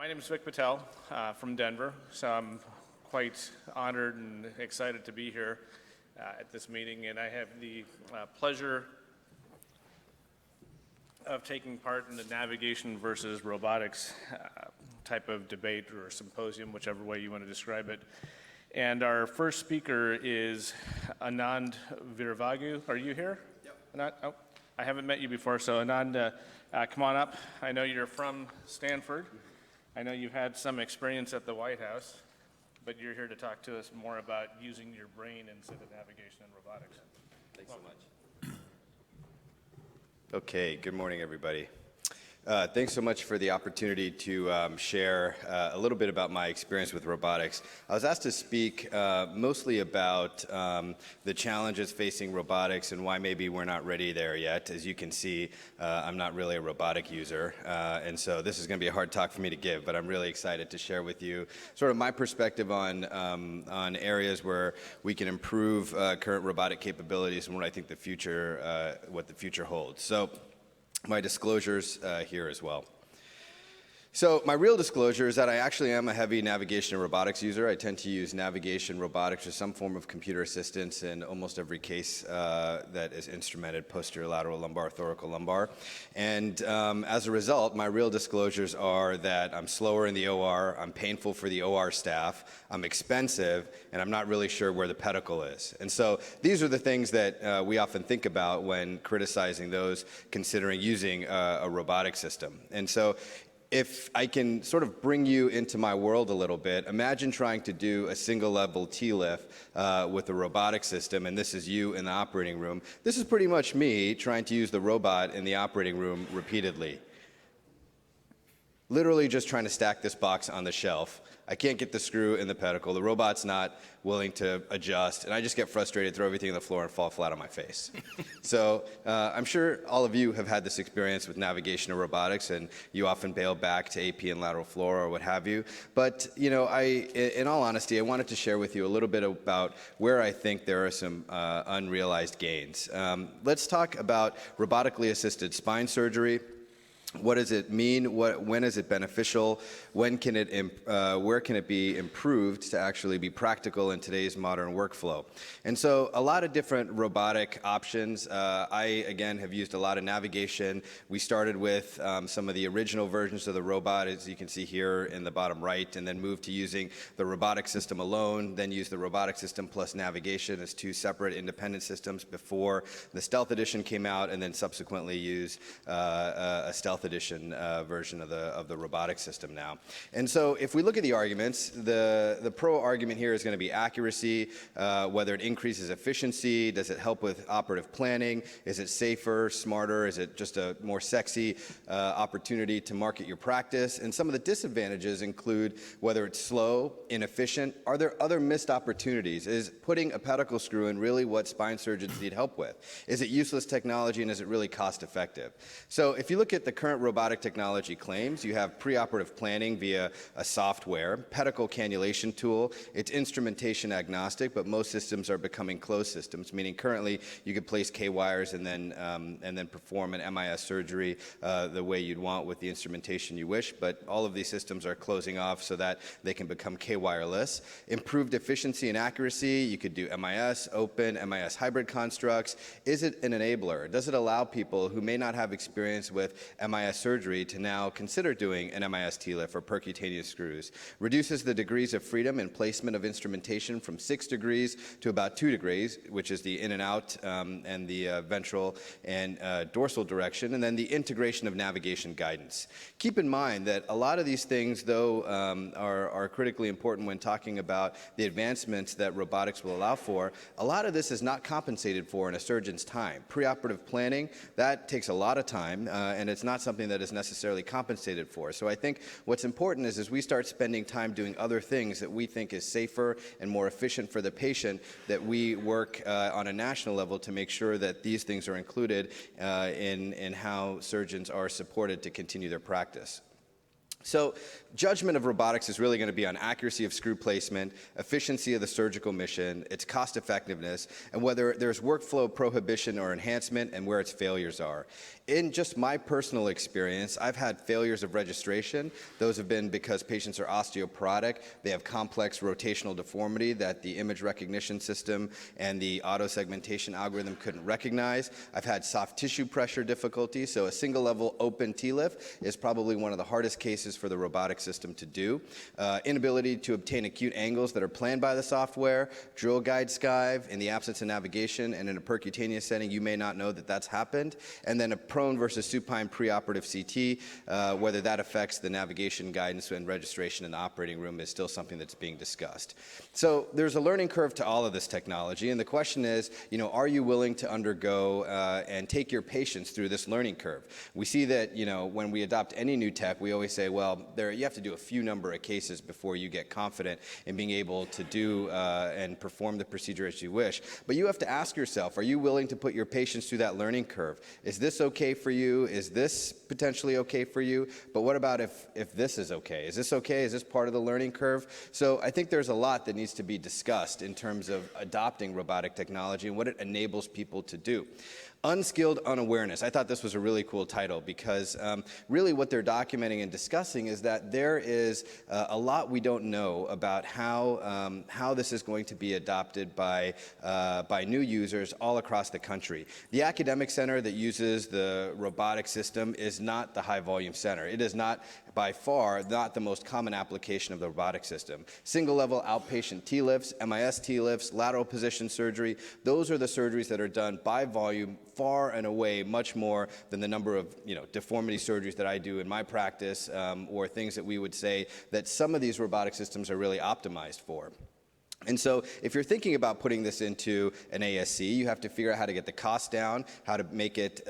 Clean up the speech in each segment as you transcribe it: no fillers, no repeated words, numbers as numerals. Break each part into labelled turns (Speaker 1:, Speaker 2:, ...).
Speaker 1: My name is Vic Patel from Denver, so I'm quite honored and excited to be here at this meeting, and I have the pleasure of taking part in the navigation versus robotics type of debate or symposium, whichever way you want to describe it. And our first speaker is Anand Veeravagu. Are you here?
Speaker 2: Yep.
Speaker 1: Anand? Oh, I haven't met you before, so Anand, come on up. I know you're from Stanford. I know you've had some experience at the White House, but you're here to talk to us more about using your brain instead of navigation and robotics.
Speaker 2: Thanks so much. Okay, good morning, everybody. Thanks so much for the opportunity to share a little bit about my experience with robotics. I was asked to speak mostly about the challenges facing robotics and why maybe we're not ready there yet. As you can see, I'm not really a robotic user, and so this is going to be a hard talk for me to give, but I'm really excited to share with you sort of my perspective on areas where we can improve current robotic capabilities and what I think the future holds. So, my disclosures here as well. So my real disclosure is that I actually am a heavy navigation and robotics user. I tend to use navigation, robotics, or some form of computer assistance in almost every case that is instrumented, posterior lateral lumbar, thoracic lumbar. And as a result, my real disclosures are that I'm slower in the OR, I'm painful for the OR staff, I'm expensive, and I'm not really sure where the pedicle is. And so these are the things that we often think about when criticizing those considering using a robotic system. And so if I can sort of bring you into my world a little bit, imagine trying to do a single level T-lift with a robotic system, and this is you in the operating room. This is pretty much me trying to use the robot in the operating room repeatedly. Literally just trying to stack this box on the shelf. I can't get the screw in the pedicle. The robot's not willing to adjust, and I just get frustrated, throw everything on the floor, and fall flat on my face. So I'm sure all of you have had this experience with navigation or robotics, and you often bail back to AP and lateral floor or what have you. But you know, in all honesty, I wanted to share with you a little bit about where I think there are some unrealized gains. Let's talk about robotically assisted spine surgery. What does it mean? When is it beneficial? Where can it be improved to actually be practical in today's modern workflow? And so a lot of different robotic options. I, again, have used a lot of navigation. We started with some of the original versions of the robot, as you can see here in the bottom right, and then moved to using the robotic system alone, then used the robotic system plus navigation as two separate independent systems before the Stealth Edition came out, and then subsequently used a Stealth Edition version of the robotic system now. And so if we look at the arguments, the pro argument here is going to be accuracy, whether it increases efficiency, does it help with operative planning, is it safer, smarter, is it just a more sexy opportunity to market your practice? And some of the disadvantages include whether it's slow, inefficient, are there other missed opportunities? Is putting a pedicle screw in really what spine surgeons need help with? Is it useless technology, and is it really cost effective? So if you look at the current robotic technology claims, you have preoperative planning via a software, pedicle cannulation tool. It's instrumentation agnostic, but most systems are becoming closed systems, meaning currently you could place K-wires and then perform an MIS surgery the way you'd want with the instrumentation you wish, but all of these systems are closing off so that they can become K-wireless. Improved efficiency and accuracy, you could do MIS, open, MIS hybrid constructs. Is it an enabler? Does it allow people who may not have experience with MIS surgery to now consider doing an MIS T-lift or percutaneous screws? Reduces the degrees of freedom in placement of instrumentation from 6 degrees to about 2 degrees, which is the in and out and the ventral and dorsal direction, and then the integration of navigation guidance. Keep in mind that a lot of these things, though, are critically important when talking about the advancements that robotics will allow for. A lot of this is not compensated for in a surgeon's time. Preoperative planning, that takes a lot of time, and it's not something that is necessarily compensated for. So I think what's important is as we start spending time doing other things that we think is safer and more efficient for the patient, that we work on a national level to make sure that these things are included in how surgeons are supported to continue their practice. So judgment of robotics is really going to be on accuracy of screw placement, efficiency of the surgical mission, its cost effectiveness, and whether there's workflow prohibition or enhancement and where its failures are. In just my personal experience, I've had failures of registration. Those have been because patients are osteoporotic. They have complex rotational deformity that the image recognition system and the auto segmentation algorithm couldn't recognize. I've had soft tissue pressure difficulties, so a single level open T-lift is probably one of the hardest cases for the robotic system to do. Inability to obtain acute angles that are planned by the software, drill guide skive, in the absence of navigation, and in a percutaneous setting, you may not know that that's happened. And then a prone versus supine preoperative CT, whether that affects the navigation guidance and registration in the operating room is still something that's being discussed. So there's a learning curve to all of this technology, and the question is, are you willing to undergo and take your patients through this learning curve? We see that, when we adopt any new tech, we always say, well, you have to do a few number of cases before you get confident in being able to do and perform the procedure as you wish. But you have to ask yourself, are you willing to put your patients through that learning curve? Is this okay for you? Is this potentially okay for you? But what about if this is okay? Is this okay? Is this part of the learning curve? So I think there's a lot that needs to be discussed in terms of adopting robotic technology and what it enables people to do. Unskilled unawareness. I thought this was a really cool title because really what they're documenting and discussing is that there is a lot we don't know about how this is going to be adopted by new users all across the country. The academic center that uses the robotic system is not the high volume center. It is not by far not the most common application of the robotic system. Single level outpatient T-lifts, MIS T-lifts, lateral position surgery, those are the surgeries that are done by volume far and away much more than the number of deformity surgeries that I do in my practice or things that we would say that some of these robotic systems are really optimized for. And so if you're thinking about putting this into an ASC, you have to figure out how to get the cost down, how to make it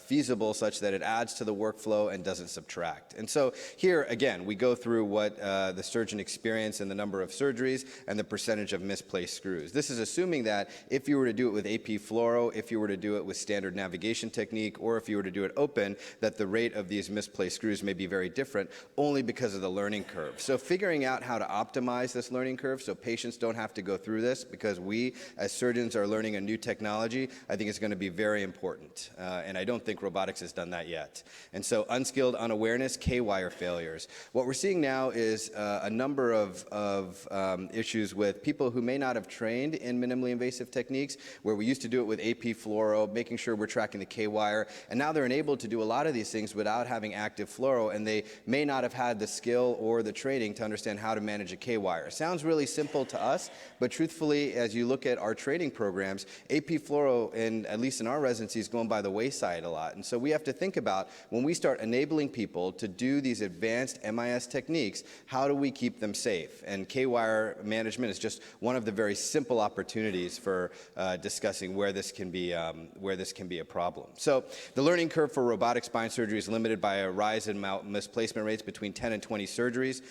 Speaker 2: feasible such that it adds to the workflow and doesn't subtract. And so here, again, we go through what the surgeon experienced and the number of surgeries and the percentage of misplaced screws. This is assuming that if you were to do it with AP fluoro, if you were to do it with standard navigation technique, or if you were to do it open, that the rate of these misplaced screws may be very different only because of the learning curve. So figuring out how to optimize this learning curve so patients don't have to go through this because we as surgeons are learning a new technology, I think is going to be very important. And I don't think robotics has done that yet. And so unskilled unawareness, K-wire failures. What we're seeing now is a number of issues with people who may not have trained in minimally invasive techniques, where we used to do it with AP fluoro, making sure we're tracking the K-wire, and now they're enabled to do a lot of these things without having active fluoro, and they may not have had the skill or the training to understand how to manage a K-wire. Sounds really simple to us, but truthfully, as you look at our training programs, AP fluoro, at least in our residency, is going by the wayside a lot. And so we have to think about, when we start enabling people to do these advanced MIS techniques, how do we keep them safe? And K-wire management is just one of the very simple opportunities for discussing where this can be a problem. So the learning curve for robotic spine surgery is limited by a rise in misplacement rates between 10 and 20 surgeries.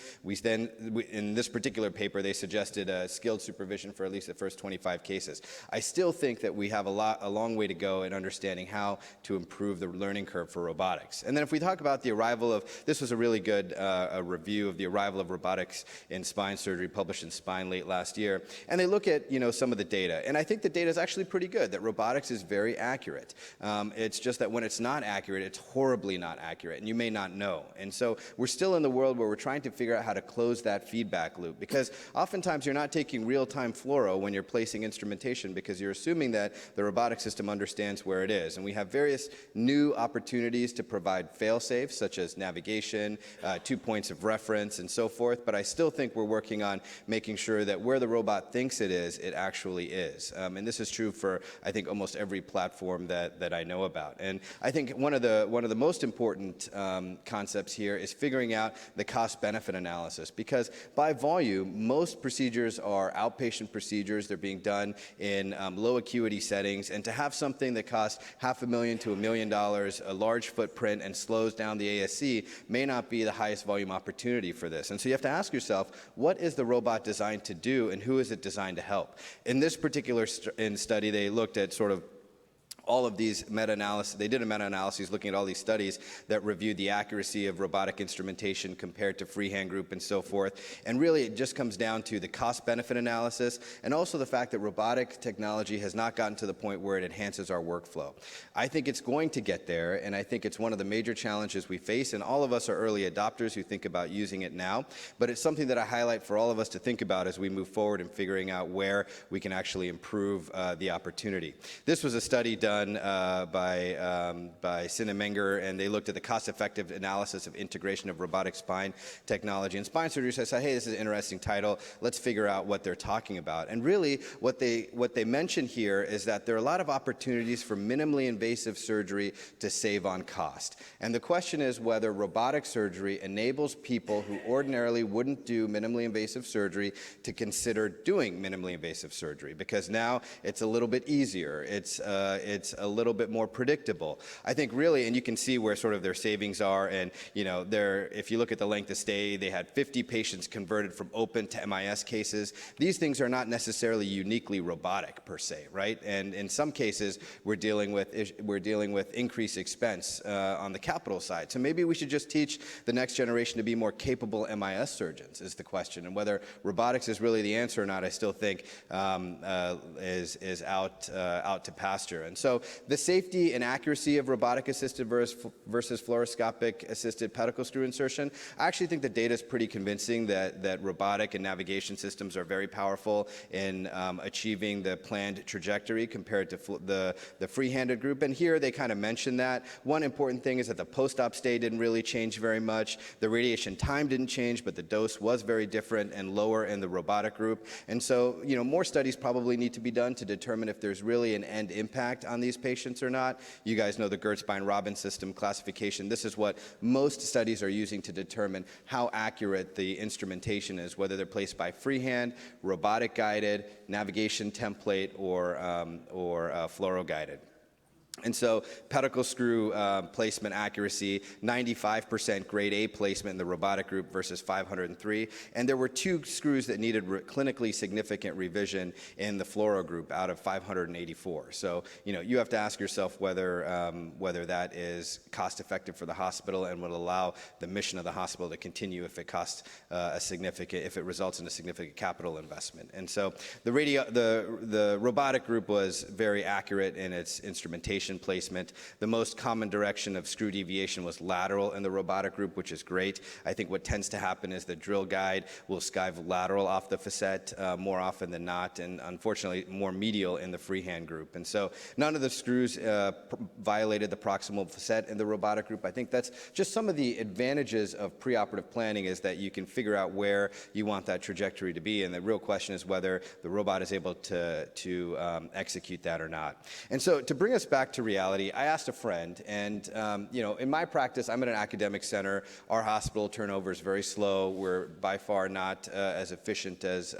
Speaker 2: In this particular paper, they suggested skilled supervision for at least the first 25 cases. I still think that we have a long way to go in understanding how to improve the learning curve for robotics. And then if we talk about the arrival of, this was a really good review of the arrival of robotics in spine surgery published in Spine late last year. And they look at some of the data. And I think the data is actually pretty good, that robotics is very accurate. It's just that when it's not accurate, it's horribly not accurate, and you may not know. And so we're still in the world where we're trying to figure out how to close that feedback loop, because oftentimes you're not taking real-time fluoro when you're placing instrumentation because you're assuming that the robotic system understands where it is. And we have various new opportunities to provide fail-safes, such as navigation, 2 points of reference, and so forth. But I still think we're working on making sure that where the robot thinks it is, it actually is. And this is true for, I think, almost every platform that I know about. And I think one of the most important concepts here is figuring out the cost-benefit analysis, because by volume, most procedures are outpatient procedures. They're being done in low acuity settings, and to have something that costs $500,000 to $1 million, a large footprint, and slows down the ASC may not be the highest volume opportunity for this. And so you have to ask yourself, what is the robot designed to do, and who is it designed to help? In this particular study, they looked at sort of all of these meta-analysis. They did a meta-analysis looking at all these studies that reviewed the accuracy of robotic instrumentation compared to freehand group and so forth. And really, it just comes down to the cost-benefit analysis and also the fact that robotic technology has not gotten to the point where it enhances our workflow. I think it's going to get there, and I think it's one of the major challenges we face, and all of us are early adopters who think about using it now, but it's something that I highlight for all of us to think about as we move forward in figuring out where we can actually improve the opportunity. This was a study done by Sin and Menger, and they looked at the cost-effective analysis of integration of robotic spine technology. And spine surgery says, hey, this is an interesting title. Let's figure out what they're talking about. And really, what they mention here is that there are a lot of opportunities for minimally invasive surgery to save on cost. And the question is whether robotic surgery enables people who ordinarily wouldn't do minimally invasive surgery to consider doing minimally invasive surgery, because now it's a little bit easier. It's a little bit more predictable. I think really, and you can see where sort of their savings are, and if you look at the length of stay, they had 50 patients converted from open to MIS cases. These things are not necessarily uniquely robotic per se, right? And in some cases, we're dealing with increased expense on the capital side. So maybe we should just teach the next generation to be more capable MIS surgeons is the question. And whether robotics is really the answer or not, I still think is out to pasture. And so the safety and accuracy of robotic-assisted versus fluoroscopic-assisted pedicle screw insertion, I actually think the data is pretty convincing that robotic and navigation systems are very powerful in achieving the planned trajectory compared to the free-handed group. And here they kind of mention that. One important thing is that the post-op stay didn't really change very much. The radiation time didn't change, but the dose was very different and lower in the robotic group. And so, more studies probably need to be done to determine if there's really an end impact on these patients or not. You guys know the Gertzbein-Robin system classification. This is what most studies are using to determine how accurate the instrumentation is, whether they're placed by freehand, robotic-guided, navigation template, or fluoro-guided. And so pedicle screw placement accuracy, 95% grade A placement in the robotic group versus 503. And there were 2 screws that needed clinically significant revision in the fluoro group out of 584. So, you have to ask yourself whether that is cost effective for the hospital and would allow the mission of the hospital to continue if it costs if it results in a significant capital investment. And so the robotic group was very accurate in its instrumentation placement. The most common direction of screw deviation was lateral in the robotic group, which is great. I think what tends to happen is the drill guide will skive lateral off the facet more often than not, and unfortunately more medial in the freehand group. And so none of the screws violated the proximal facet in the robotic group. I think that's just some of the advantages of preoperative planning, is that you can figure out where you want that trajectory to be, and the real question is whether the robot is able to execute that or not. And so to bring us back to reality, I asked a friend, and in my practice, I'm at an academic center. Our hospital turnover is very slow. We're by far not as efficient as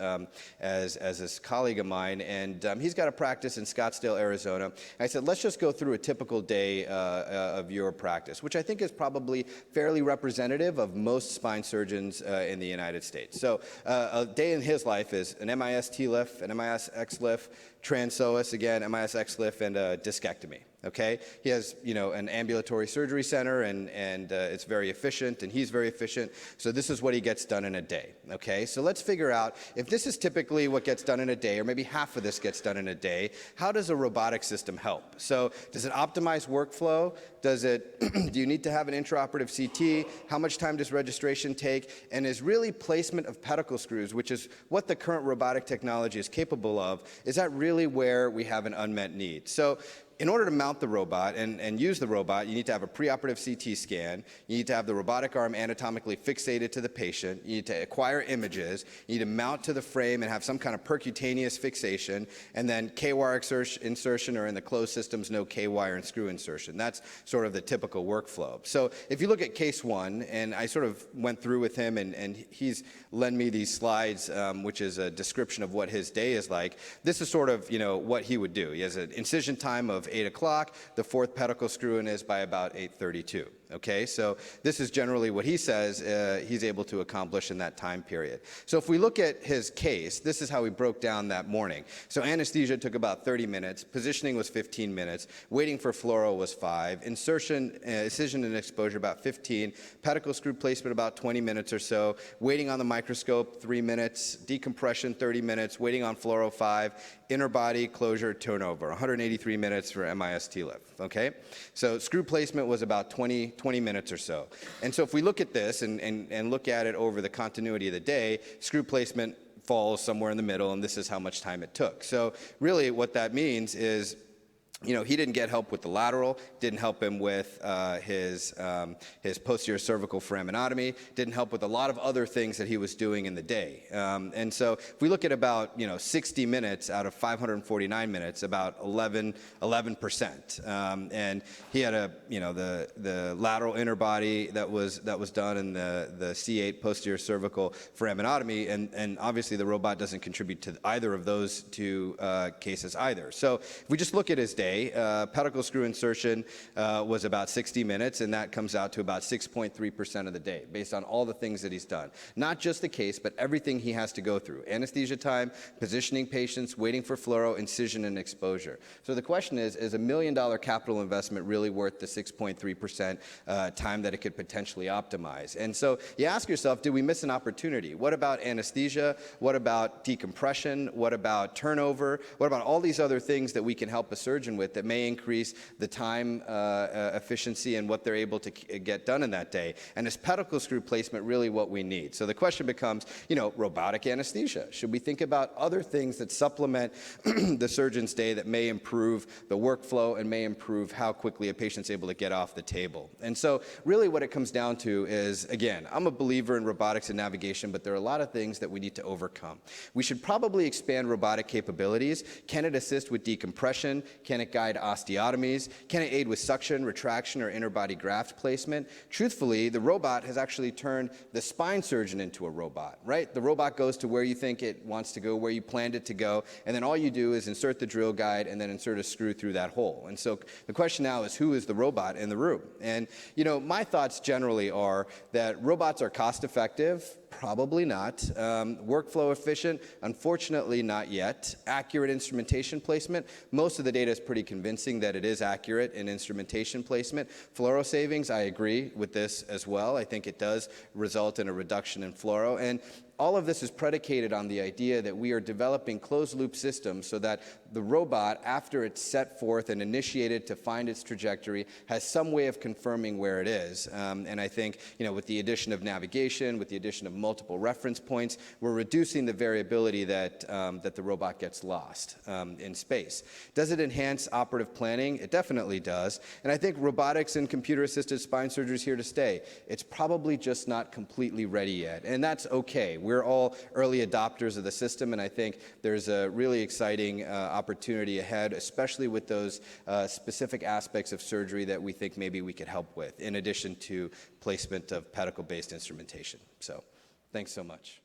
Speaker 2: this colleague of mine, and he's got a practice in Scottsdale, Arizona. I said, let's just go through a typical day of your practice, which I think is probably fairly representative of most spine surgeons in the United States. So a day in his life is an MIS TLIF, an MIS XLIF, transpsoas, again, MIS XLIF, and a discectomy. Okay, he has an ambulatory surgery center, and it's very efficient, and he's very efficient. So this is what he gets done in a day. Okay, so let's figure out if this is typically what gets done in a day, or maybe half of this gets done in a day. How does a robotic system help? So does it optimize workflow? Do you need to have an intraoperative CT? How much time does registration take? And is really placement of pedicle screws, which is what the current robotic technology is capable of, is that really where we have an unmet need? So in order to mount the robot and use the robot, you need to have a preoperative CT scan. You need to have the robotic arm anatomically fixated to the patient. You need to acquire images. You need to mount to the frame and have some kind of percutaneous fixation. And then K-wire insertion, or in the closed systems, no K-wire and screw insertion. That's sort of the typical workflow. So if you look at case 1, and I sort of went through with him, and he's lent me these slides, which is a description of what his day is like. This is sort of, what he would do. He has an incision time of 8 o'clock. The 4th pedicle screw in is by about 8:32. Okay, so this is generally what he says he's able to accomplish in that time period. So if we look at his case, this is how he broke down that morning. So anesthesia took about 30 minutes, positioning was 15 minutes, waiting for fluoro was 5, insertion, incision and exposure about 15, pedicle screw placement about 20 minutes or so, waiting on the microscope 3 minutes, decompression 30 minutes, waiting on fluoro 5, inner body closure turnover, 183 minutes for MIS TLIF, okay? So screw placement was about 20 minutes or so. And so if we look at this and look at it over the continuity of the day, screw placement falls somewhere in the middle, and this is how much time it took. So really what that means is, you know, he didn't get help with the lateral, didn't help him with his posterior cervical foraminotomy, didn't help with a lot of other things that he was doing in the day. And so if we look at about, 60 minutes out of 549 minutes, about 11%. And he had the lateral inner body that was done in the C8 posterior cervical foraminotomy, and obviously the robot doesn't contribute to either of those two cases either. So if we just look at his day, pedicle screw insertion was about 60 minutes, and that comes out to about 6.3% of the day, based on all the things that he's done. Not just the case, but everything he has to go through. Anesthesia time, positioning patients, waiting for fluoro, incision, and exposure. So the question is $1 million capital investment really worth the 6.3% time that it could potentially optimize? And so you ask yourself, did we miss an opportunity? What about anesthesia? What about decompression? What about turnover? What about all these other things that we can help a surgeon with that may increase the time efficiency and what they're able to get done in that day? And is pedicle screw placement really what we need? So the question becomes, robotic anesthesia. Should we think about other things that supplement the surgeon's day that may improve the workflow and may improve how quickly a patient's able to get off the table? And so really what it comes down to is, again, I'm a believer in robotics and navigation, but there are a lot of things that we need to overcome. We should probably expand robotic capabilities. Can it assist with decompression? Can it guide osteotomies? Can it aid with suction, retraction, or inner body graft placement? Truthfully, the robot has actually turned the spine surgeon into a robot, right? The robot goes to where you think it wants to go, where you planned it to go, and then all you do is insert the drill guide and then insert a screw through that hole. And so the question now is, who is the robot in the room? And, my thoughts generally are that robots are cost effective. Probably not. Workflow efficient? Unfortunately, not yet. Accurate instrumentation placement? Most of the data is pretty convincing that it is accurate in instrumentation placement. Fluoro savings? I agree with this as well. I think it does result in a reduction in fluoro. And all of this is predicated on the idea that we are developing closed-loop systems so that the robot, after it's set forth and initiated to find its trajectory, has some way of confirming where it is. And I think, with the addition of navigation, with the addition of multiple reference points, we're reducing the variability that the robot gets lost in space. Does it enhance operative planning? It definitely does. And I think robotics and computer-assisted spine surgery is here to stay. It's probably just not completely ready yet, and that's okay. We're all early adopters of the system, and I think there's a really exciting opportunity ahead, especially with those specific aspects of surgery that we think maybe we could help with, in addition to placement of pedicle-based instrumentation. So, thanks so much.